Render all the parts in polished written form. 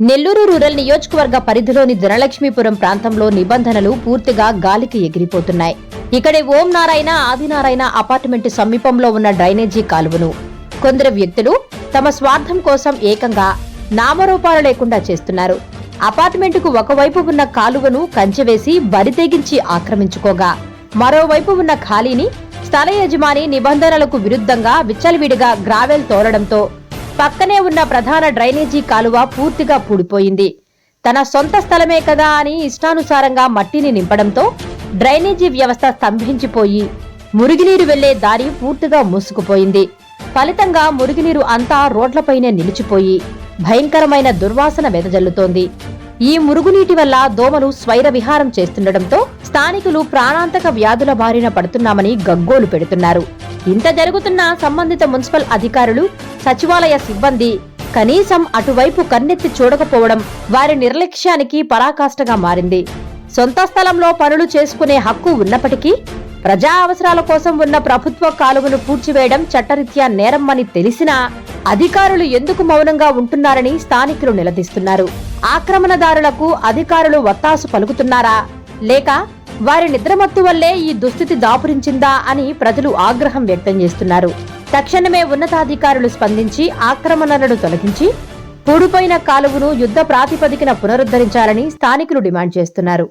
Nellore rural నియోజకవర్గ పరిధిలోని ధనలక్ష్మీపురం ప్రాంతంలో నిబంధనలు పూర్తిగా గాలికి ఎగిరిపోతున్నాయి. ఇక్కడి ఓం నారాయణ ఆదినారాయణ అపార్ట్మెంటు సమీపంలో ఉన్న డ్రైనేజీ కాలువను కొందరు వ్యక్తులు తమ స్వార్థం కోసం ఏకంగా నామరూపాలు లేకుండా చేస్తున్నారు. అపార్ట్మెంటుకు ఒకవైపు ఉన్న కాలువను కంచెవేసి బరితెగించి ఆక్రమించుకోగా మరోవైపు ఉన్న ఖాళీని స్థల యజమాని నిబంధనలకు విరుద్ధంగా విచ్చలవిడిగా గ్రావెల్ తోలడంతో పక్కనే ఉన్న ప్రధాన డ్రైనేజీ కాలువ పూర్తిగా పూడిపోయింది. తన సొంత స్థలమే కదా అని ఇష్టానుసారంగా మట్టిని నింపడంతో డ్రైనేజీ వ్యవస్థ స్తంభించిపోయి మురుగునీరు వెళ్లే దారి పూర్తిగా మూసుకుపోయింది. ఫలితంగా మురుగునీరు అంతా రోడ్లపైనే నిలిచిపోయి భయంకరమైన దుర్వాసన వెదజల్లుతోంది. ఈ మురుగునీటి వల్ల దోమలు స్వైర విహారం చేస్తుండటంతో స్థానికులు ప్రాణాంతక వ్యాధుల బారిన పడుతున్నామని గగ్గోలు పెడుతున్నారు. ఇంత జరుగుతున్నా సంబంధిత మున్సిపల్ అధికారులు, సచివాలయ సిబ్బంది కనీసం అటువైపు కన్నెత్తి చూడకపోవడం వారి నిర్లక్ష్యానికి పరాకాష్ఠగా మారింది. సొంత స్థలంలో పనులు చేసుకునే హక్కు ఉన్నప్పటికీ ప్రజా అవసరాల కోసం ఉన్న ప్రభుత్వ కాలువను పూడ్చివేయడం చట్టరీత్యా నేరమని తెలిసినా అధికారులు ఎందుకు మౌనంగా ఉంటున్నారని స్థానికులు నిలదీస్తున్నారు. ఆక్రమణదారులకు అధికారులు వత్తాసు పలుకుతున్నారా, లేక వారి నిద్రమత్తు వల్లే ఈ దుస్థితి దాపురించిందా అని ప్రజలు ఆగ్రహం వ్యక్తం చేస్తున్నారు. తక్షణమే ఉన్నతాధికారులు స్పందించి ఆక్రమణలను తొలగించి పూడిపోయిన కాలువను యుద్ధ ప్రాతిపదికన పునరుద్ధరించాలని స్థానికులు డిమాండ్ చేస్తున్నారు.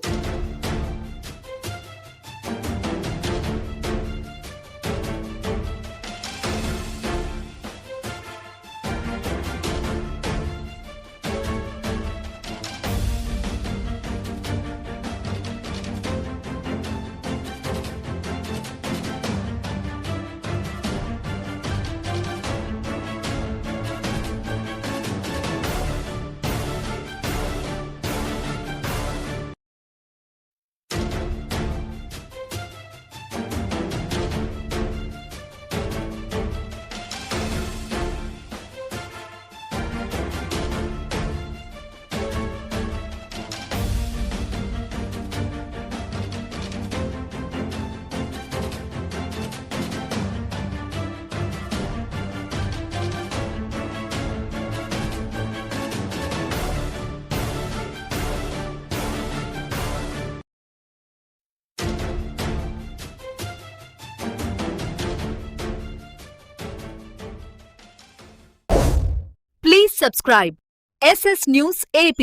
Please subscribe SS News AP.